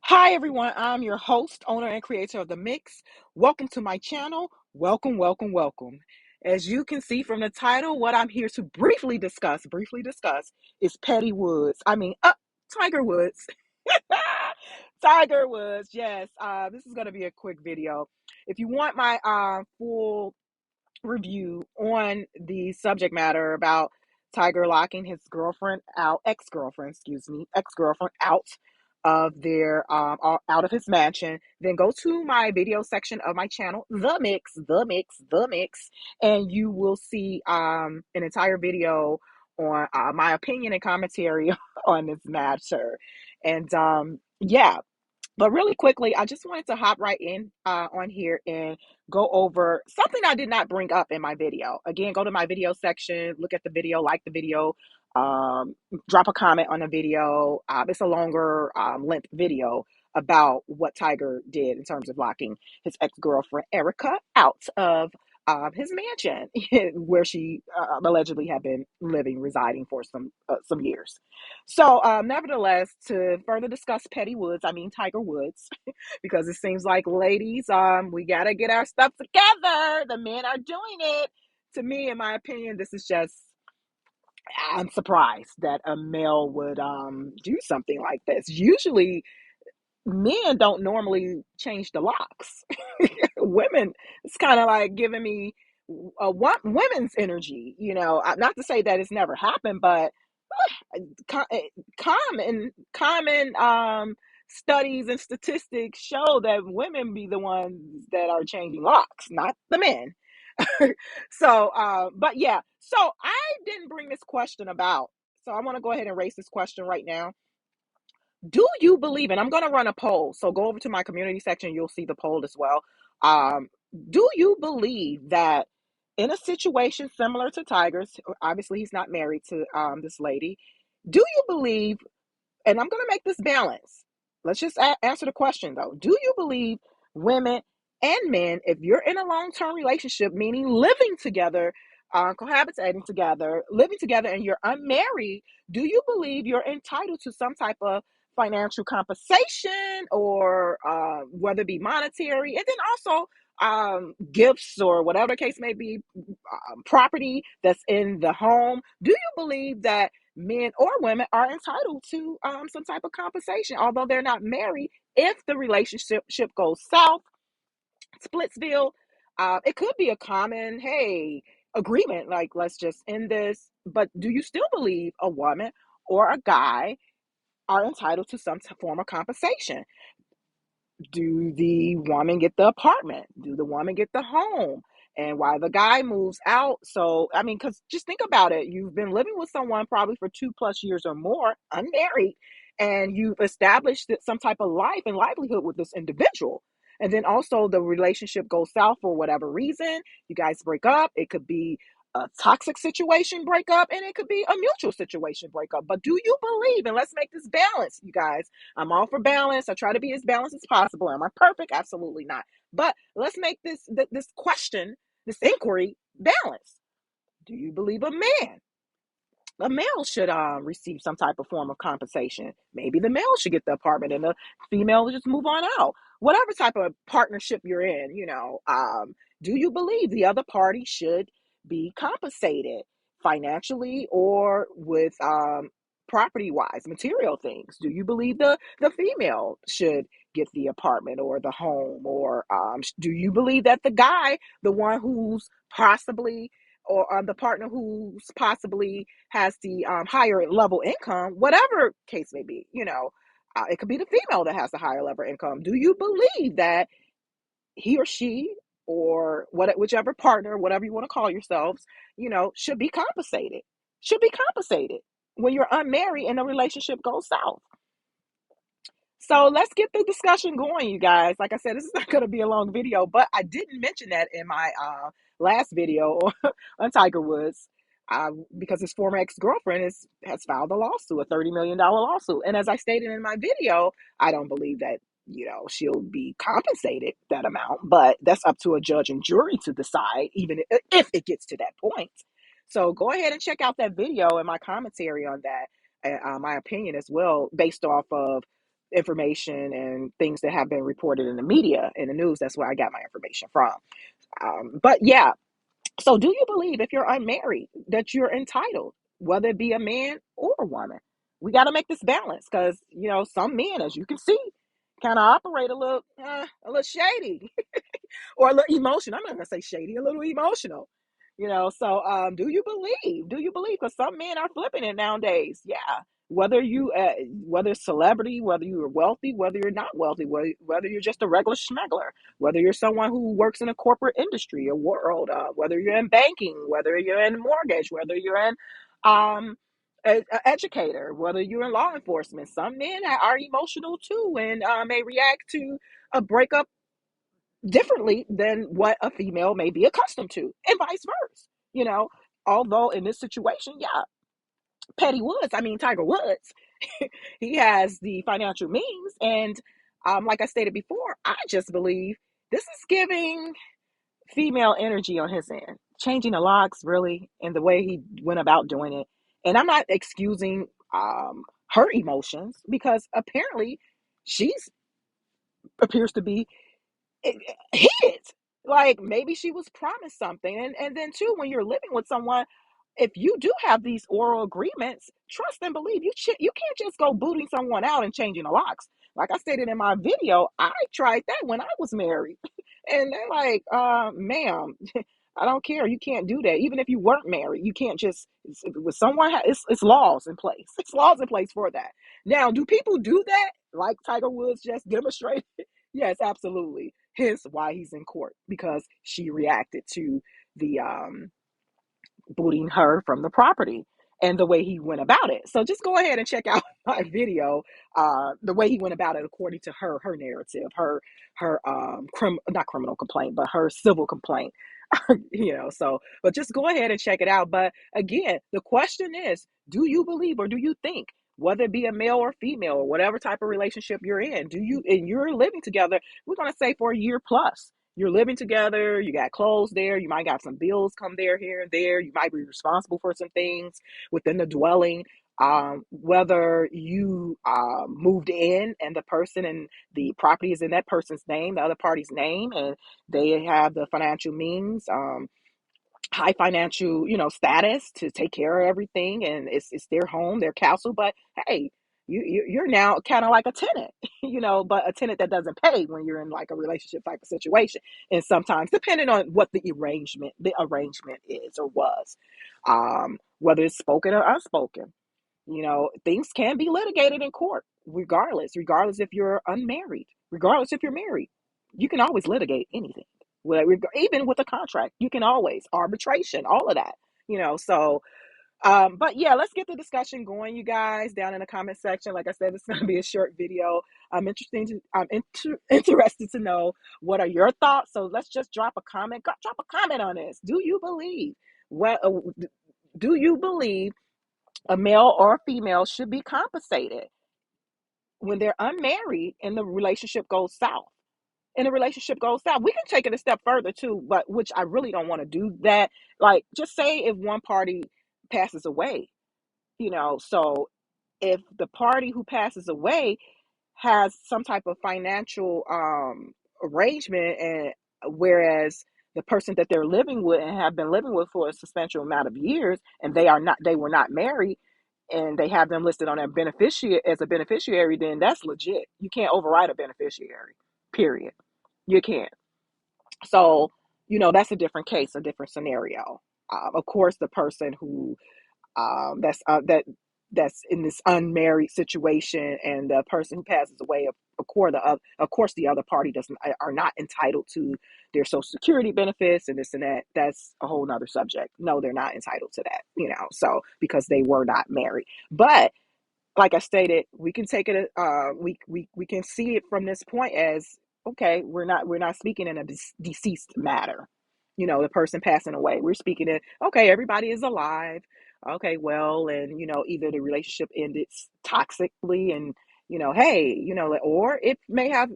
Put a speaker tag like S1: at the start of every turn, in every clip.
S1: Hi everyone, I'm your host, owner, and creator of The Mix. Welcome to my channel. Welcome, welcome, welcome. As you can see from the title, what I'm here to briefly discuss is Petty Woods. Tiger Woods. Tiger Woods, yes. This is going to be a quick video. If you want my full review on the subject matter about Tiger locking his girlfriend out, ex-girlfriend out of out of his mansion, then go to my video section of my channel, the mix, and you will see an entire video on my opinion and commentary on this matter. And yeah, but really quickly, I just wanted to hop right in on here and go over something I did not bring up in my video. Again, go to my video section, look at the video, like the video, um, drop a comment on the video. It's a longer length video about what Tiger did in terms of locking his ex-girlfriend Erica out of his mansion, where she allegedly had been residing for some years. So, nevertheless, to further discuss Petty Woods, I mean Tiger Woods, because it seems like ladies, we gotta get our stuff together. The men are doing it. To me, in my opinion, this is just. I'm surprised that a male would do something like this. Usually, men don't normally change the locks. Women, it's kind of like giving me women's energy. Not to say that it's never happened, but co- eh, common studies and statistics show that women be the ones that are changing locks, not the men. So but yeah, so I didn't bring this question about, so I want to go ahead and raise this question right now. Do you believe, and I'm going to run a poll, so go over to my community section, you'll see the poll as well. um do you believe that in a situation similar to Tiger's, obviously he's not married to this lady, do you believe, and I'm going to make this balance. Let's just answer the question though. Do you believe women and men, if you're in a long term relationship, meaning living together, cohabitating together, living together, and you're unmarried, do you believe you're entitled to some type of financial compensation, or whether it be monetary, and then also gifts or whatever the case may be, property that's in the home? Do you believe that men or women are entitled to some type of compensation, although they're not married, if the relationship goes south, Splitsville? It could be a common, hey, agreement, like let's just end this. But do you still believe a woman or a guy are entitled to some form of compensation? Do the woman get the apartment? Do the woman get the home? And while the guy moves out, so I mean, because just think about it, you've been living with someone probably for 2+ years or more, unmarried, and you've established some type of life and livelihood with this individual. And then also the relationship goes south for whatever reason. You guys break up. It could be a toxic situation breakup, and it could be a mutual situation breakup. But do you believe, and let's make this balance, you guys. I'm all for balance. I try to be as balanced as possible. Am I perfect? Absolutely not. But let's make this question, this inquiry, balanced. Do you believe a male should receive some type of form of compensation? Maybe the male should get the apartment and the female just move on out. Whatever type of partnership you're in, do you believe the other party should be compensated financially or with property wise, material things? Do you believe the female should get the apartment or the home, or do you believe that the guy, the one who's possibly, or the partner who's possibly has the higher level income, whatever case may be, it could be the female that has the higher level income. Do you believe that he or she, or whichever partner, whatever you want to call yourselves, should be compensated? Should be compensated when you're unmarried and the relationship goes south. So let's get the discussion going, you guys. Like I said, this is not going to be a long video, but I didn't mention that in my last video on Tiger Woods, because his former ex-girlfriend has filed a lawsuit, a $30 million lawsuit. And as I stated in my video, I don't believe that, she'll be compensated that amount, but that's up to a judge and jury to decide, even if it gets to that point. So go ahead and check out that video and my commentary on that, my opinion as well, based off of information and things that have been reported in the media, in the news. That's where I got my information from. But yeah, so do you believe if you're unmarried that you're entitled, whether it be a man or a woman? We got to make this balance because, some men, as you can see, kind of operate a little shady or a little emotional. I'm not gonna say shady, a little emotional. So do you believe? Because some men are flipping it nowadays. Yeah, whether it's celebrity, whether you're wealthy, whether you're not wealthy, whether you're just a regular schmegler, whether you're someone who works in a corporate industry or world, whether you're in banking, whether you're in mortgage, whether you're in um a educator, whether you're in law enforcement. Some men are emotional too and may react to a breakup differently than what a female may be accustomed to, and vice versa. You know, Although in this situation, yeah, Tiger Woods, he has the financial means, and like I stated before, I just believe this is giving female energy on his end, changing the locks really, and the way he went about doing it. And I'm not excusing her emotions because apparently she's appears to be hit. Like maybe she was promised something. And then too, when you're living with someone, if you do have these oral agreements, trust and believe you can't just go booting someone out and changing the locks. Like I stated in my video, I tried that when I was married. And they're like, ma'am, I don't care. You can't do that. Even if you weren't married, you can't just with someone. It's laws in place. It's laws in place for that. Now, do people do that like Tiger Woods just demonstrated? Yes, absolutely. Hence why he's in court because she reacted to the booting her from the property and the way he went about it. So just go ahead and check out my video, the way he went about it according to her narrative, her not criminal complaint, but her civil complaint. So but just go ahead and check it out. But again, the question is, do you believe or do you think, whether it be a male or female or whatever type of relationship you're in, and you're living together, we're going to say for a year plus, you're living together, you got clothes there, you might got some bills come there, here and there, you might be responsible for some things within the dwelling. Whether you moved in and the person and the property is in that person's name, the other party's name, and they have the financial means, high financial, status to take care of everything, and it's their home, their castle. But hey, you're now kind of like a tenant, but a tenant that doesn't pay when you're in like a relationship type of situation. And sometimes, depending on what the arrangement is or was, whether it's spoken or unspoken, things can be litigated in court, regardless if you're unmarried, regardless if you're married. You can always litigate anything. Well, even with a contract, you can always arbitration, all of that. So but yeah, let's get the discussion going, you guys, down in the comment section. Like I said, it's going to be a short video. I'm interested to know what are your thoughts. So let's just drop a comment. Drop a comment on this. What? Do you believe a male or a female should be compensated when they're unmarried and the relationship goes south? And the relationship goes south. We can take it a step further too, but which I really don't want to do that. Like, just say if one party passes away, so if the party who passes away has some type of financial arrangement, and whereas the person that they're living with and have been living with for a substantial amount of years, and they were not married, and they have them listed on their beneficiary as a beneficiary, then that's legit. You can't override a beneficiary, period. You can't. So, that's a different case, a different scenario. Of course, the person who that's in this unmarried situation, and the person who passes away, of course, the other party doesn't are not entitled to their social security benefits and this and that. That's a whole nother subject. No, they're not entitled to that. So because they were not married, but like I stated, we can take it. We can see it from this point as, okay. We're not speaking in a deceased matter. The person passing away. We're speaking in, okay. Everybody is alive. Okay, well, and either the relationship ended toxically, and hey, or it may have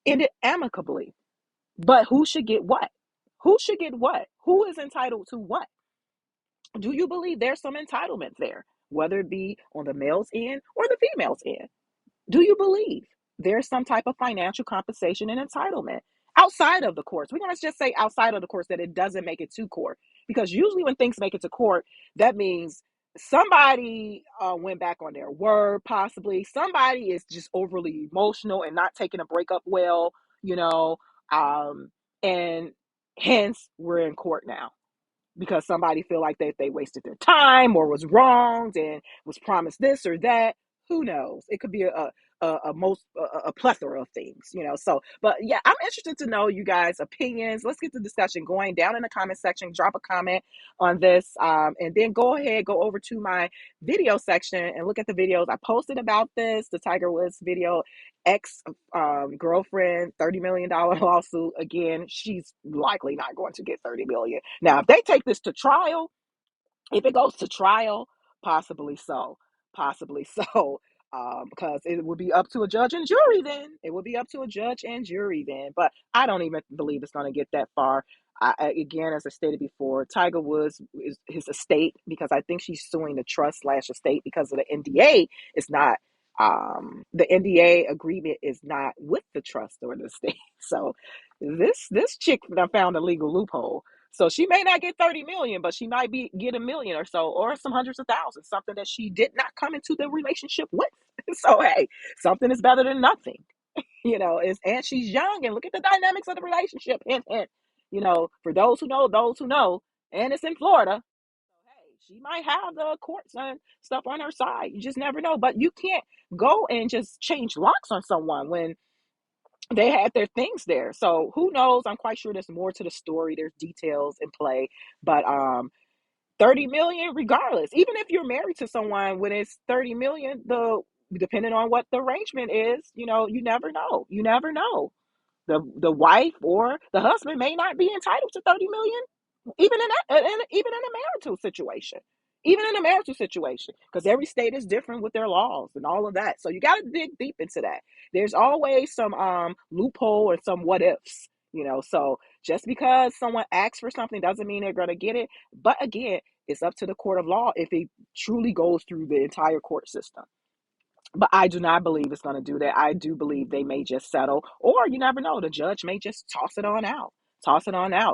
S1: ended amicably. But who should get what? Who should get what? Who is entitled to what? Do you believe there's some entitlement there, whether it be on the male's end or the female's end? Do you believe there's some type of financial compensation and entitlement outside of the courts? We're going to just say outside of the courts, that it doesn't make it to court. Because usually when things make it to court, that means somebody went back on their word, possibly. Somebody is just overly emotional and not taking a breakup well, you know, and hence we're in court now because somebody feel like they wasted their time or was wronged and was promised this or that. Who knows? It could be a plethora of things, So, but yeah, I'm interested to know you guys' opinions. Let's get the discussion going down in the comment section. Drop a comment on this, and then go over to my video section and look at the videos I posted about this. The Tiger Woods video, ex girlfriend, $30 million lawsuit. Again, she's likely not going to get 30 million. Now, if they take this to trial, if it goes to trial, possibly so, possibly so, because it would be up to a judge and jury then. It would be up to a judge and jury then. But I don't even believe it's going to get that far. Again, as I stated before, Tiger Woods is his estate, because I think she's suing the trust slash estate because of the NDA. It's not. The NDA agreement is not with the trust or the estate. So this chick found a legal loophole. So she may not get 30 million, but she might get a million or so, or some hundreds of thousands, something that she did not come into the relationship with. So hey, something is better than nothing, and she's young, and look at the dynamics of the relationship. Hint, hint. For those who know, and it's in Florida. So hey, she might have the courts and stuff on her side. You just never know. But you can't go and just change locks on someone when they had their things there. So who knows? I'm quite sure there's more to the story. There's details in play, but 30 million, regardless, even if you're married to someone, when it's 30 million, depending on what the arrangement is, you never know. You never know. The wife or the husband may not be entitled to 30 million, even in a marital situation. Even in a marital situation, because every state is different with their laws and all of that. So you got to dig deep into that. There's always some loophole or some what ifs, So just because someone asks for something doesn't mean they're going to get it. But again, it's up to the court of law if it truly goes through the entire court system. But I do not believe it's going to do that. I do believe they may just settle, or you never know. The judge may just toss it on out,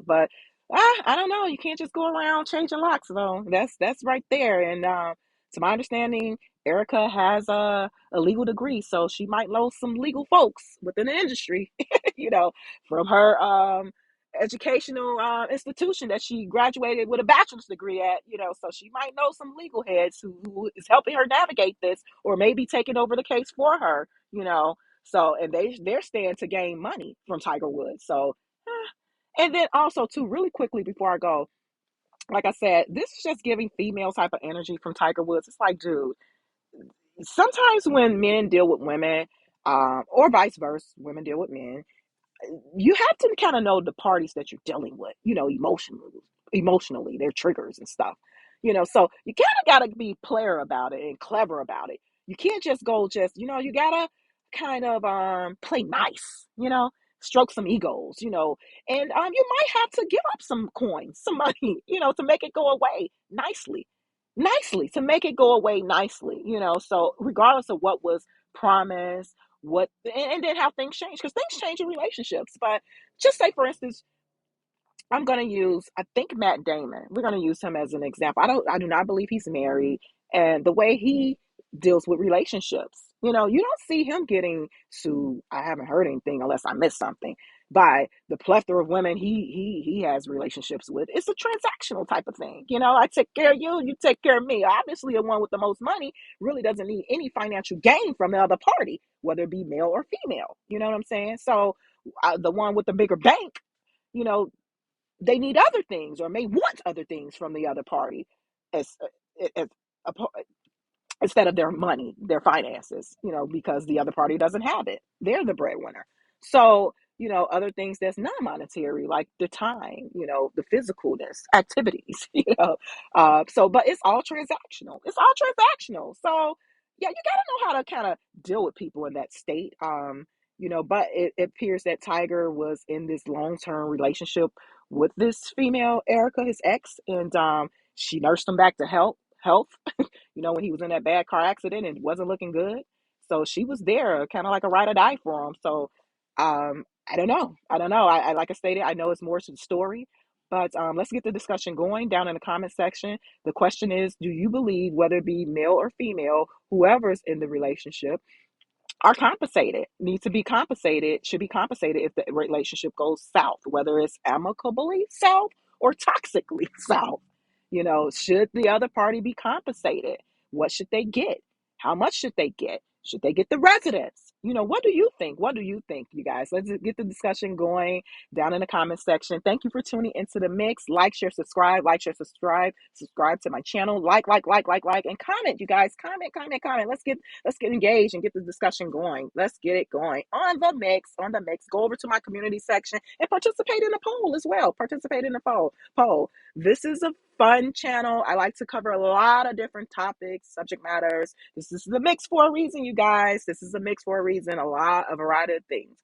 S1: But I don't know. You can't just go around changing locks, though. That's right there. And to my understanding, Erica has a legal degree, so she might know some legal folks within the industry, you know, from her educational institution that she graduated with a bachelor's degree at, so she might know some legal heads who is helping her navigate this, or maybe taking over the case for her, so, and they're staying to gain money from Tiger Woods. So and then also too, really quickly before I go, like I said, this is just giving female type of energy from Tiger Woods. It's like, dude, sometimes when men deal with women, or vice versa, women deal with men, you have to kind of know the parties that you're dealing with, emotionally, their triggers and stuff, so you kind of got to be player about it and clever about it. You can't just go, you gotta kind of play nice, stroke some egos, and you might have to give up some coins, some money, to make it go away nicely, to make it go away nicely, so regardless of what was promised, and then how things change, because things change in relationships. But just say, for instance, I'm going to use, I think, Matt Damon. We're going to use him as an example. I do not believe he's married, and the way he deals with relationships, you don't see him getting sued. I haven't heard anything, unless I missed something, by the plethora of women he has relationships with. It's a transactional type of thing. I take care of you, you take care of me. Obviously, the one with the most money really doesn't need any financial gain from the other party, whether it be male or female. You know what I'm saying? So the one with the bigger bank, you know, they need other things, or may want other things from the other party, as, as instead of their money, their finances, because the other party doesn't have it. They're the breadwinner. So, other things that's non-monetary, like the time, the physicalness, activities, so, but it's all transactional. It's all transactional. So, yeah, you got to know how to kind of deal with people in that state. But it appears that Tiger was in this long-term relationship with this female, Erica, his ex, and she nursed him back to health, when he was in that bad car accident and wasn't looking good. So she was there, kind of like a ride or die for him. So I don't know. I don't know. I like I stated, I know it's more to the story, but let's get the discussion going down in the comment section. The question is, do you believe, whether it be male or female, whoever's in the relationship, are compensated, need to be compensated, should be compensated if the relationship goes south, whether it's amicably south or toxically south? Should the other party be compensated? What should they get? How much should they get? Should they get the residence? What do you think? What do you think, you guys? Let's get the discussion going down in the comment section. Thank you for tuning into the mix. Like, share, subscribe, like, share, subscribe, subscribe to my channel, like, and comment, you guys. Comment. Let's get engaged and get the discussion going. Let's get it going on the mix. On the mix. Go over to my community section and participate in the poll as well. Participate in the poll. This is a fun channel. I like to cover a lot of different topics, subject matters. This is the mix for a reason, you guys. This is a mix for a reason. A variety of things.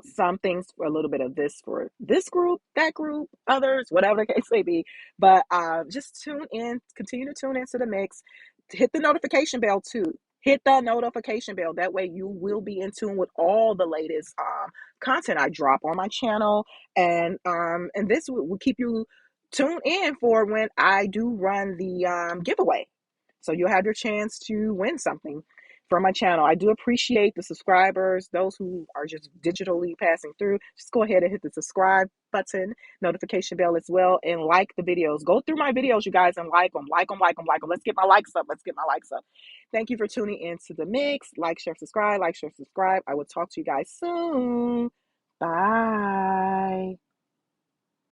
S1: Some things for a little bit of this for this group, that group, others, whatever the case may be. But just tune in, continue to tune into the mix. Hit the notification bell too. Hit the notification bell. That way you will be in tune with all the latest content I drop on my channel. And this will keep you tuned in for when I do run the giveaway. So you'll have your chance to win something from my channel. I do appreciate the subscribers, those who are just digitally passing through. Just go ahead and hit the subscribe button, notification bell as well, and like the videos. Go through my videos, you guys, and like them. Let's get my likes up. Thank you for tuning into the mix. Like, share, subscribe. I will talk to you guys soon. Bye.